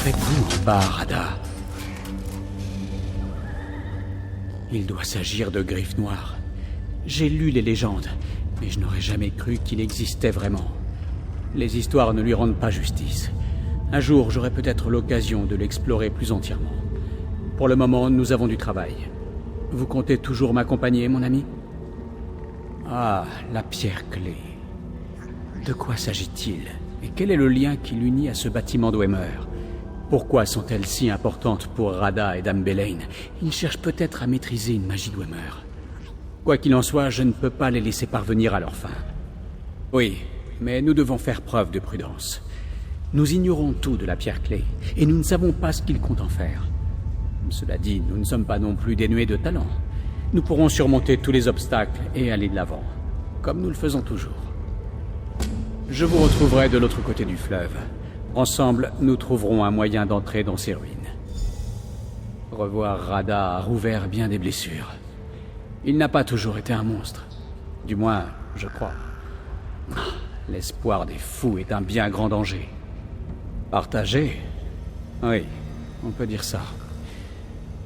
faites-vous en bas, Rada? Il doit s'agir de griffes noires. J'ai lu les légendes, mais je n'aurais jamais cru qu'il existait vraiment. Les histoires ne lui rendent pas justice. Un jour, j'aurai peut-être l'occasion de l'explorer plus entièrement. Pour le moment, nous avons du travail. Vous comptez toujours m'accompagner, mon ami? Ah, la pierre-clé. De quoi s'agit-il? Et quel est le lien qui l'unit à ce bâtiment Dwemer? Pourquoi sont-elles si importantes pour Rada et Dame Belain? Ils cherchent peut-être à maîtriser une magie Dwemer. Quoi qu'il en soit, je ne peux pas les laisser parvenir à leur fin. Oui, mais nous devons faire preuve de prudence. Nous ignorons tout de la pierre-clé, et nous ne savons pas ce qu'ils comptent en faire. Cela dit, nous ne sommes pas non plus dénués de talent. Nous pourrons surmonter tous les obstacles et aller de l'avant, comme nous le faisons toujours. Je vous retrouverai de l'autre côté du fleuve. Ensemble, nous trouverons un moyen d'entrer dans ces ruines. Revoir Rada a rouvert bien des blessures. Il n'a pas toujours été un monstre. Du moins, je crois. L'espoir des fous est un bien grand danger. Partagé? Oui, on peut dire ça.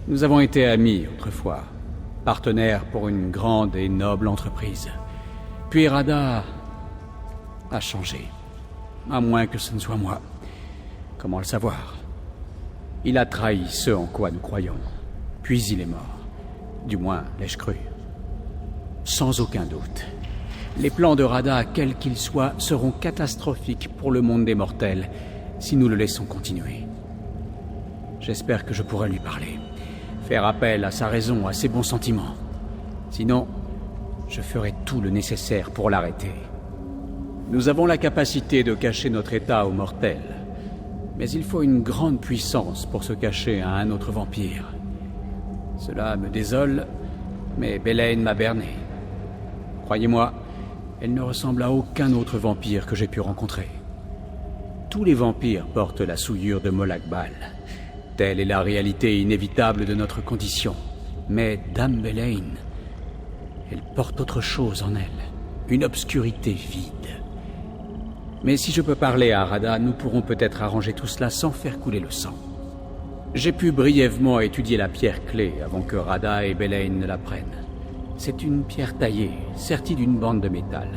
Nous avons été amis autrefois, partenaires pour une grande et noble entreprise. Puis Rada a changé. À moins que ce ne soit moi. Comment le savoir? Il a trahi ce en quoi nous croyons. Puis il est mort. Du moins, l'ai-je cru. Sans aucun doute. Les plans de Rada, quels qu'ils soient, seront catastrophiques pour le monde des mortels si nous le laissons continuer. J'espère que je pourrai lui parler. Faire appel à sa raison, à ses bons sentiments. Sinon, je ferai tout le nécessaire pour l'arrêter. Nous avons la capacité de cacher notre état aux mortels. Mais il faut une grande puissance pour se cacher à un autre vampire. Cela me désole, mais Belain m'a berné. Croyez-moi, elle ne ressemble à aucun autre vampire que j'ai pu rencontrer. Tous les vampires portent la souillure de Molakbal. Telle est la réalité inévitable de notre condition. Mais Dame Belain, elle porte autre chose en elle. Une obscurité vide. Mais si je peux parler à Rada, nous pourrons peut-être arranger tout cela sans faire couler le sang. J'ai pu brièvement étudier la pierre-clé avant que Rada et Belain ne la prennent. C'est une pierre taillée, sertie d'une bande de métal.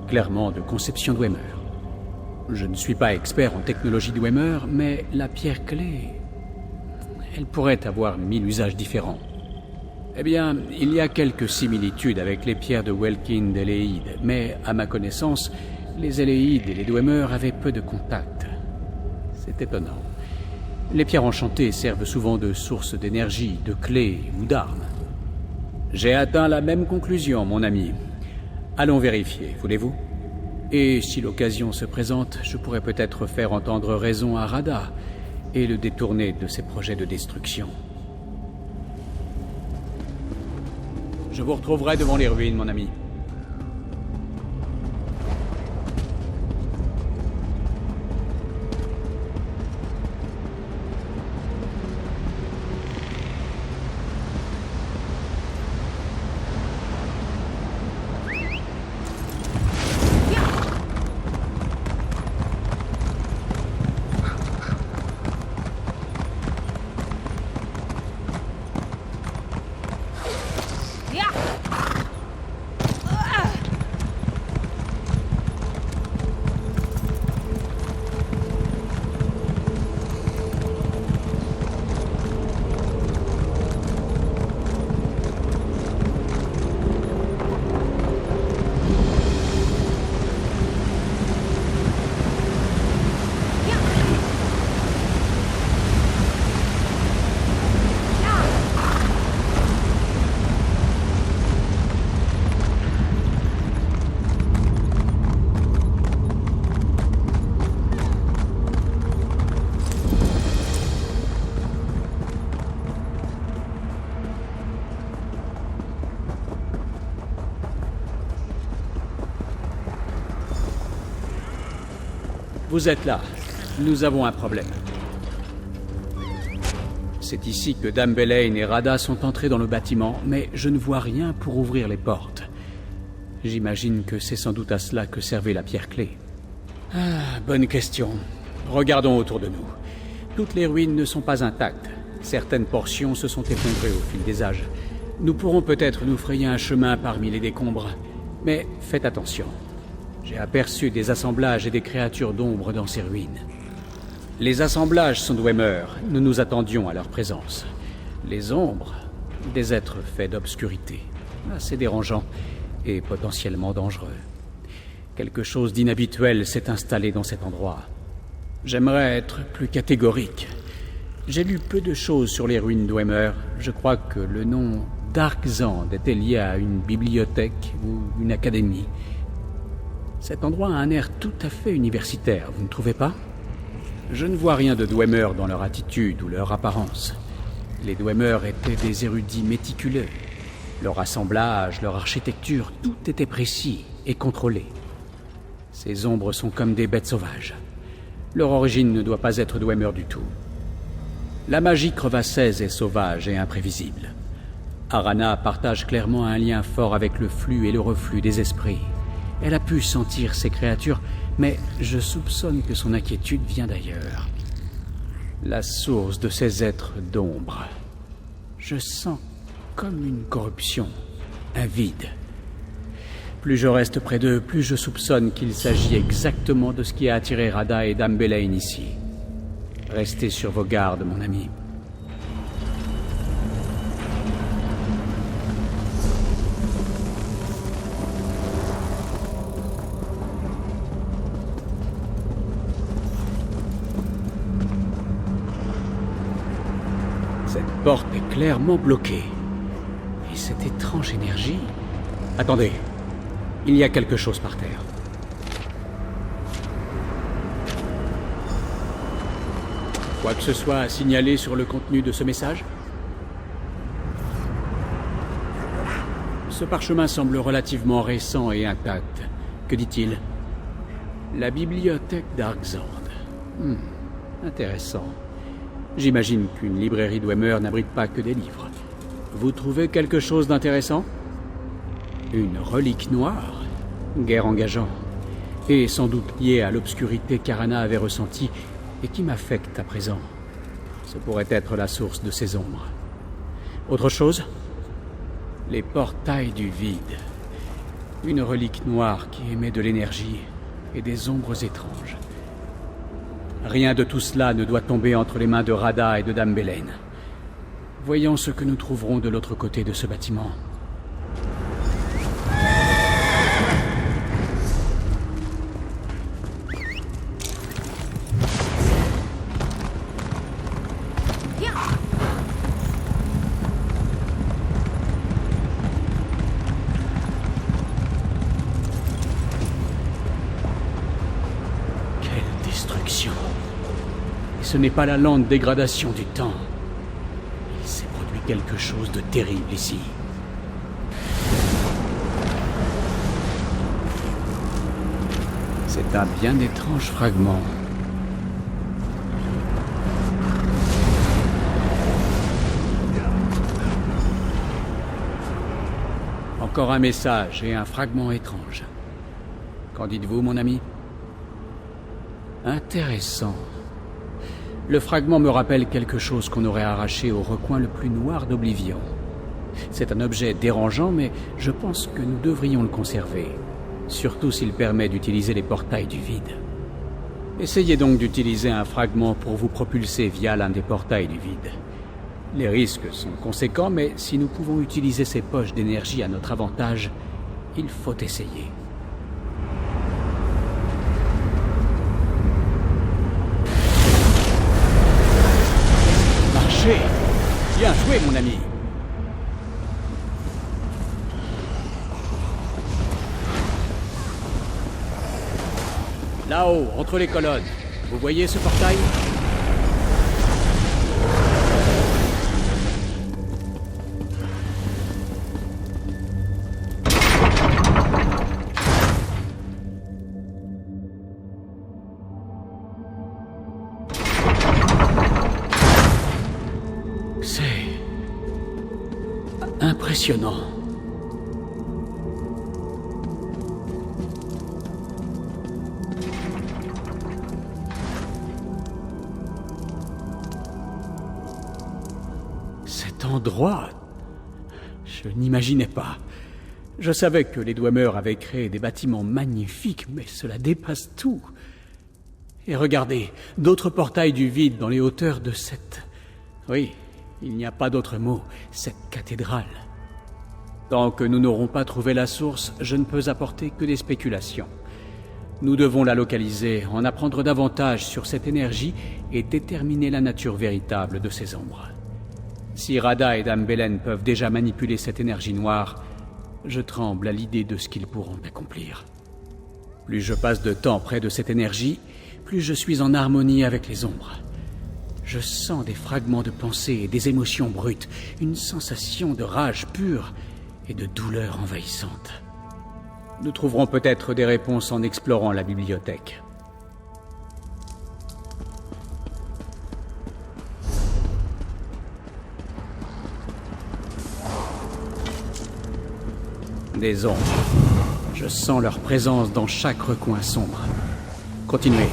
Clairement de conception Dwemer. Je ne suis pas expert en technologie Dwemer, mais la pierre-clé... elle pourrait avoir 1000 usages différents. Eh bien, il y a quelques similitudes avec les pierres de Welkin d'Eleid, mais à ma connaissance... les Eléides et les Dwemer avaient peu de contact. C'est étonnant. Les pierres enchantées servent souvent de source d'énergie, de clés ou d'armes. J'ai atteint la même conclusion, mon ami. Allons vérifier, voulez-vous? Et si l'occasion se présente, je pourrais peut-être faire entendre raison à Rada et le détourner de ses projets de destruction. Je vous retrouverai devant les ruines, mon ami. Vous êtes là. Nous avons un problème. C'est ici que Dame Belain et Rada sont entrés dans le bâtiment, mais je ne vois rien pour ouvrir les portes. J'imagine que c'est sans doute à cela que servait la pierre-clé. Ah, bonne question. Regardons autour de nous. toutes les ruines ne sont pas intactes. Certaines portions se sont effondrées au fil des âges. Nous pourrons peut-être nous frayer un chemin parmi les décombres, mais faites attention. J'ai aperçu des assemblages et des créatures d'ombre dans ces ruines. Les assemblages sont Dwemer, nous nous attendions à leur présence. Les ombres, des êtres faits d'obscurité, assez dérangeants et potentiellement dangereux. Quelque chose d'inhabituel s'est installé dans cet endroit. J'aimerais être plus catégorique. J'ai lu peu de choses sur les ruines Dwemer. Je crois que le nom Darkzand était lié à une bibliothèque ou une académie. Cet endroit a un air tout à fait universitaire, vous ne trouvez pas? Je ne vois rien de Dwemer dans leur attitude ou leur apparence. Les Dwemer étaient des érudits méticuleux. Leur assemblage, leur architecture, tout était précis et contrôlé. Ces ombres sont comme des bêtes sauvages. Leur origine ne doit pas être Dwemer du tout. La magie crevassaise est sauvage et imprévisible. Arana partage clairement un lien fort avec le flux et le reflux des esprits. Elle a pu sentir ces créatures, mais je soupçonne que son inquiétude vient d'ailleurs. La source de ces êtres d'ombre. Je sens comme une corruption, un vide. Plus je reste près d'eux, plus je soupçonne qu'il s'agit exactement de ce qui a attiré Radha et Dame Belain ici. Restez sur vos gardes, mon ami. Cette porte est clairement bloquée. Et cette étrange énergie... Attendez, il y a quelque chose par terre. Quoi que ce soit à signaler sur le contenu de ce message? Ce parchemin semble relativement récent et intact. Que dit-il? La bibliothèque Darkzand. Intéressant. J'imagine qu'une librairie Dwemer n'abrite pas que des livres. Vous trouvez quelque chose d'intéressant? Une relique noire? Guère engageant. Et sans doute liée à l'obscurité qu'Arana avait ressentie et qui m'affecte à présent. Ce pourrait être la source de ces ombres. Autre chose? Les portails du vide. Une relique noire qui émet de l'énergie et des ombres étranges. Rien de tout cela ne doit tomber entre les mains de Radha et de Dame Belain. Voyons ce que nous trouverons de l'autre côté de ce bâtiment. Ce n'est pas la lente dégradation du temps. Il s'est produit quelque chose de terrible ici. C'est un bien étrange fragment. Encore un message et un fragment étrange. Qu'en dites-vous, mon ami? Intéressant. Le fragment me rappelle quelque chose qu'on aurait arraché au recoin le plus noir d'Oblivion. C'est un objet dérangeant, mais je pense que nous devrions le conserver. Surtout s'il permet d'utiliser les portails du vide. Essayez donc d'utiliser un fragment pour vous propulser via l'un des portails du vide. Les risques sont conséquents, mais si nous pouvons utiliser ces poches d'énergie à notre avantage, il faut essayer. Bien joué, mon ami. Là-haut, entre les colonnes. Vous voyez ce portail? Impressionnant. Cet endroit... Je n'imaginais pas. Je savais que les Dwemer avaient créé des bâtiments magnifiques, mais cela dépasse tout. Et regardez, d'autres portails du vide dans les hauteurs de cette... Oui, il n'y a pas d'autre mot, cette cathédrale. Tant que nous n'aurons pas trouvé la source, je ne peux apporter que des spéculations. Nous devons la localiser, en apprendre davantage sur cette énergie et déterminer la nature véritable de ces ombres. Si Rada et Dame Belen peuvent déjà manipuler cette énergie noire, je tremble à l'idée de ce qu'ils pourront accomplir. Plus je passe de temps près de cette énergie, plus je suis en harmonie avec les ombres. Je sens des fragments de pensée et des émotions brutes, une sensation de rage pure et de douleur envahissante. Nous trouverons peut-être des réponses en explorant la bibliothèque. Des ombres. Je sens leur présence dans chaque recoin sombre. Continuez.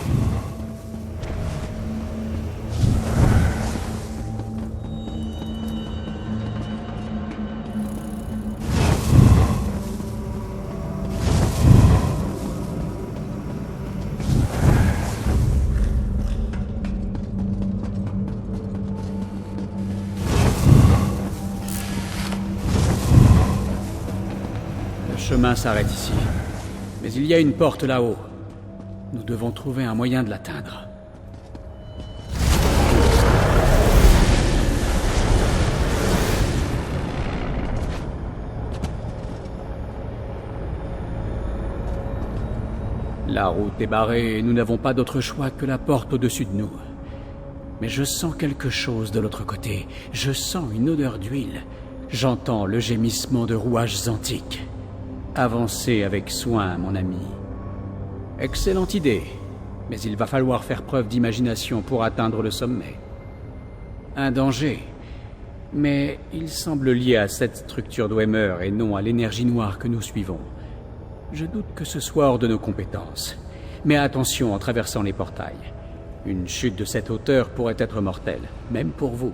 Le chemin s'arrête ici. Mais il y a une porte là-haut. Nous devons trouver un moyen de l'atteindre. La route est barrée et nous n'avons pas d'autre choix que la porte au-dessus de nous. Mais je sens quelque chose de l'autre côté. Je sens une odeur d'huile. J'entends le gémissement de rouages antiques. Avancez avec soin, mon ami. Excellente idée, mais il va falloir faire preuve d'imagination pour atteindre le sommet. Un danger, mais il semble lié à cette structure Dwemer et non à l'énergie noire que nous suivons. Je doute que ce soit hors de nos compétences. Mais attention en traversant les portails. Une chute de cette hauteur pourrait être mortelle, même pour vous.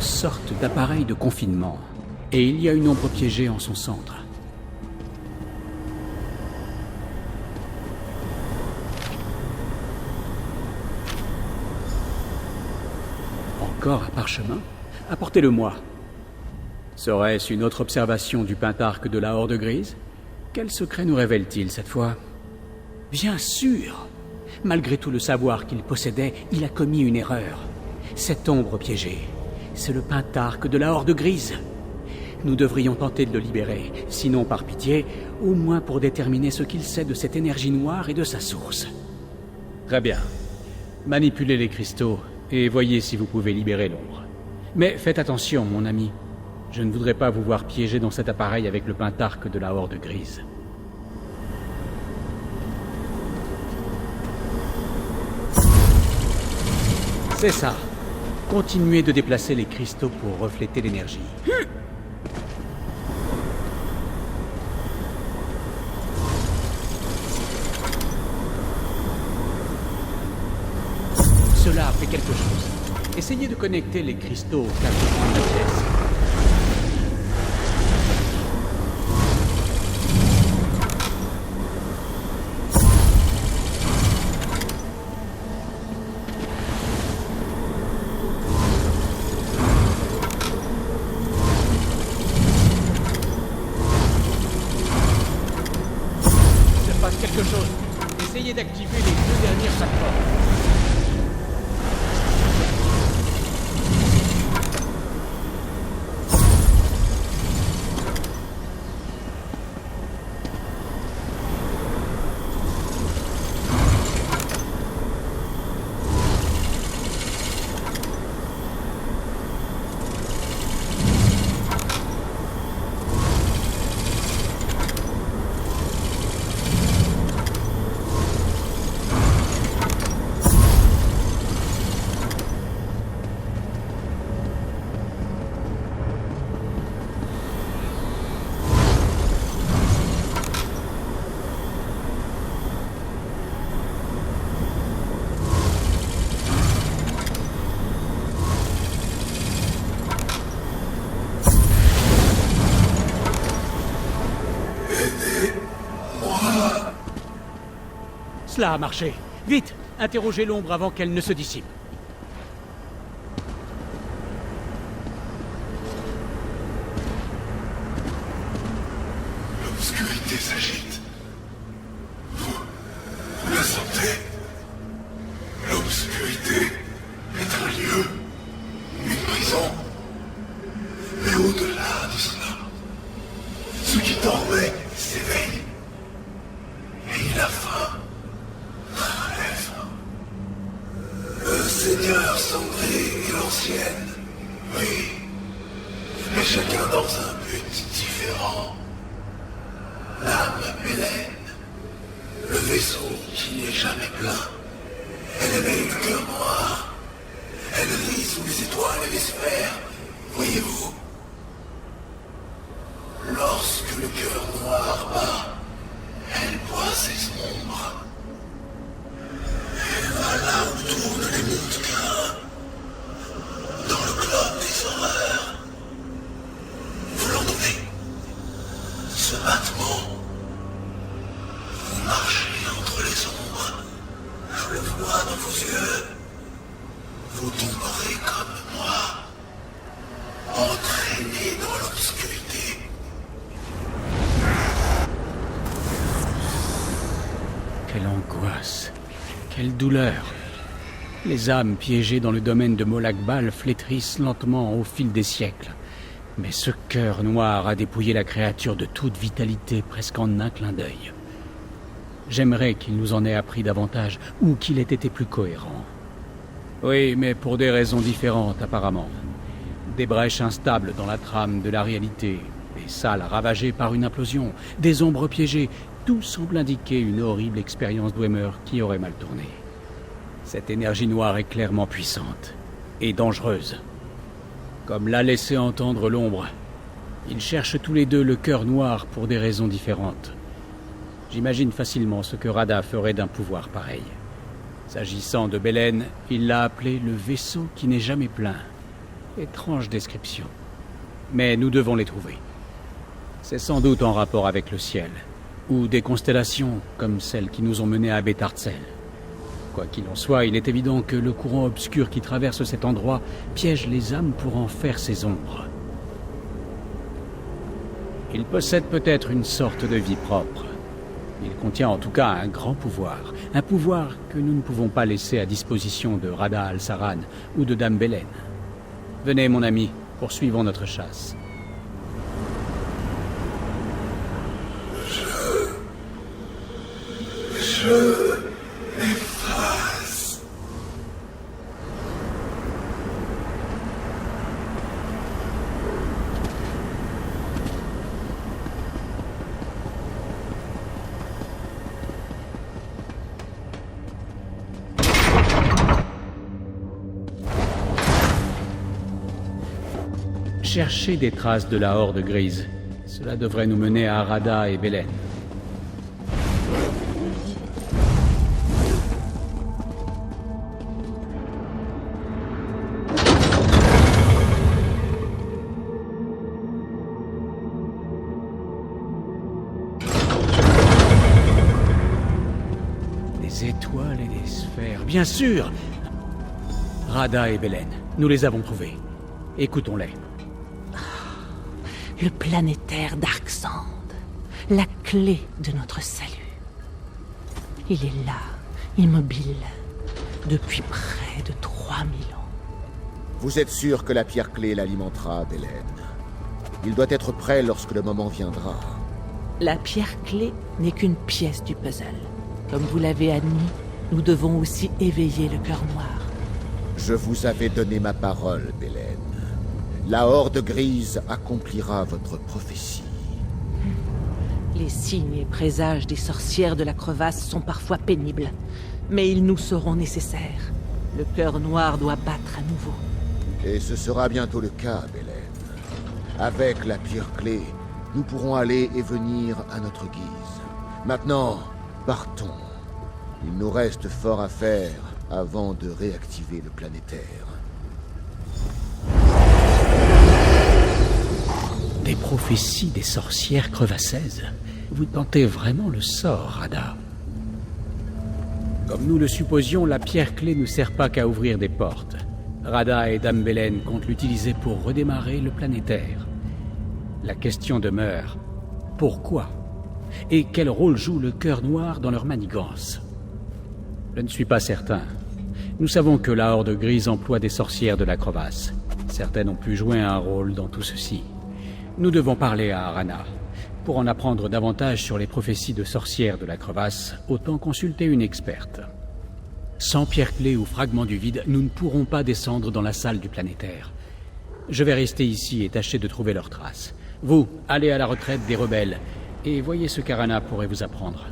Sorte d'appareil de confinement, et il y a une ombre piégée en son centre. Encore un parchemin? Apportez-le-moi. Serait-ce une autre observation du pentarque de la Horde Grise? Quel secret nous révèle-t-il cette fois? Bien sûr! Malgré tout le savoir qu'il possédait, il a commis une erreur. Cette ombre piégée, c'est le pentarque de la Horde Grise. Nous devrions tenter de le libérer, sinon par pitié, au moins pour déterminer ce qu'il sait de cette énergie noire et de sa source. Très bien. Manipulez les cristaux et voyez si vous pouvez libérer l'ombre. Mais faites attention, mon ami. Je ne voudrais pas vous voir piégé dans cet appareil avec le pentarque de la Horde Grise. C'est ça. Continuez de déplacer les cristaux pour refléter l'énergie. Cela a fait quelque chose. Essayez de connecter les cristaux aux quatre coins de la pièce. Quelque chose. Essayez d'activer les deux dernières plateformes. Cela a marché. Vite, interrogez l'ombre avant qu'elle ne se dissipe. L'obscurité s'agite. Vous la sentez? L'obscurité est un lieu, une prison. Mais au-delà de cela, ceux qui dormaient s'éveillent. Et la faim rêve. Le Seigneur Cendré et l'ancienne, oui, mais chacun dans un but différent. L'âme Bélène, le vaisseau qui n'est jamais plein. Elle éveille le cœur noir. Elle rit sous les étoiles et les sphères. Voyez-vous? Lorsque le cœur noir bat, elle boit ses ombres. Elle va là où tournent les mondes cœurs, dans le club des horreurs. Vous l'entendez? Ce battement. Vous marchez entre les ombres. Je le vois dans vos yeux. Vous tomberez comme moi, entraînés dans l'obscurité. Quelle angoisse, quelle douleur. Les âmes piégées dans le domaine de Molakbal flétrissent lentement au fil des siècles. Mais ce cœur noir a dépouillé la créature de toute vitalité presque en un clin d'œil. J'aimerais qu'il nous en ait appris davantage, ou qu'il ait été plus cohérent. Oui, mais pour des raisons différentes apparemment. Des brèches instables dans la trame de la réalité, des salles ravagées par une implosion, des ombres piégées, tout semble indiquer une horrible expérience Dwemer qui aurait mal tourné. Cette énergie noire est clairement puissante, et dangereuse. Comme l'a laissé entendre l'ombre, ils cherchent tous les deux le cœur noir pour des raisons différentes. J'imagine facilement ce que Radha ferait d'un pouvoir pareil. S'agissant de Bélène, il l'a appelé le vaisseau qui n'est jamais plein. Étrange description. Mais nous devons les trouver. C'est sans doute en rapport avec le ciel, ou des constellations comme celles qui nous ont menés à Betartzel. Quoi qu'il en soit, il est évident que le courant obscur qui traverse cet endroit piège les âmes pour en faire ses ombres. Il possède peut-être une sorte de vie propre. Il contient en tout cas un grand pouvoir. Un pouvoir que nous ne pouvons pas laisser à disposition de Radha al-Saran ou de Dame Bélène. Venez, mon ami, poursuivons notre chasse. Je m'efface. Cherchez des traces de la horde grise. Cela devrait nous mener à Radha et Bélène. Des étoiles et des sphères, bien sûr! Radha et Bélène, nous les avons trouvés. Écoutons-les. Le planétaire Darksand, la clé de notre salut. Il est là, immobile, depuis près de 3000 ans. Vous êtes sûr que la pierre clé l'alimentera, Bélène? Il doit être prêt lorsque le moment viendra. La pierre clé n'est qu'une pièce du puzzle. Comme vous l'avez admis, nous devons aussi éveiller le cœur noir. Je vous avais donné ma parole, Bélène. La horde grise accomplira votre prophétie. Les signes et présages des sorcières de la crevasse sont parfois pénibles, mais ils nous seront nécessaires. Le cœur noir doit battre à nouveau. Et ce sera bientôt le cas, Bélène. Avec la pierre clé, nous pourrons aller et venir à notre guise. Maintenant, partons. Il nous reste fort à faire avant de réactiver le planétaire. Des prophéties des sorcières crevassaises. Vous tentez vraiment le sort, Radha. Comme nous le supposions, la pierre-clé ne sert pas qu'à ouvrir des portes. Rada et Dame Belen comptent l'utiliser pour redémarrer le planétaire. La question demeure, pourquoi? Et quel rôle joue le cœur noir dans leur manigance? Je ne suis pas certain. Nous savons que la Horde Grise emploie des sorcières de la crevasse. Certaines ont pu jouer un rôle dans tout ceci. Nous devons parler à Arana. Pour en apprendre davantage sur les prophéties de sorcières de la crevasse, autant consulter une experte. Sans pierre-clé ou fragment du vide, nous ne pourrons pas descendre dans la salle du planétaire. Je vais rester ici et tâcher de trouver leurs traces. Vous, allez à la retraite des rebelles, et voyez ce qu'Arana pourrait vous apprendre.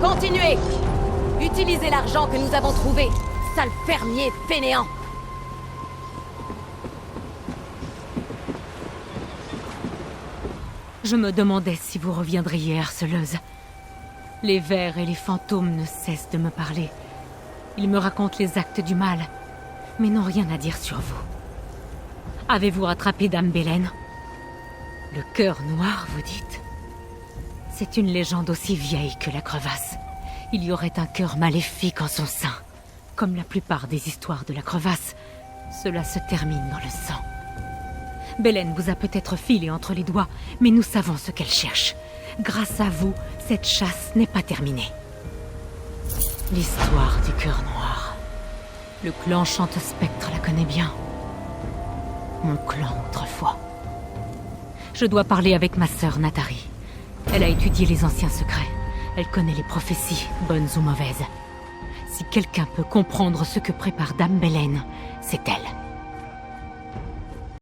Continuez! Utilisez l'argent que nous avons trouvé, sale fermier fainéant! Je me demandais si vous reviendriez, harceleuse. Les vers et les fantômes ne cessent de me parler. Ils me racontent les actes du mal, mais n'ont rien à dire sur vous. Avez-vous rattrapé Dame Belen? Le cœur noir, vous dites? C'est une légende aussi vieille que la crevasse. Il y aurait un cœur maléfique en son sein. Comme la plupart des histoires de la crevasse, cela se termine dans le sang. Belen vous a peut-être filé entre les doigts, mais nous savons ce qu'elle cherche. Grâce à vous, cette chasse n'est pas terminée. L'histoire du cœur noir. Le clan Chante-Spectre la connaît bien. Mon clan autrefois. Je dois parler avec ma sœur Natari. Elle a étudié les anciens secrets. Elle connaît les prophéties, bonnes ou mauvaises. Si quelqu'un peut comprendre ce que prépare Dame Belen, c'est elle.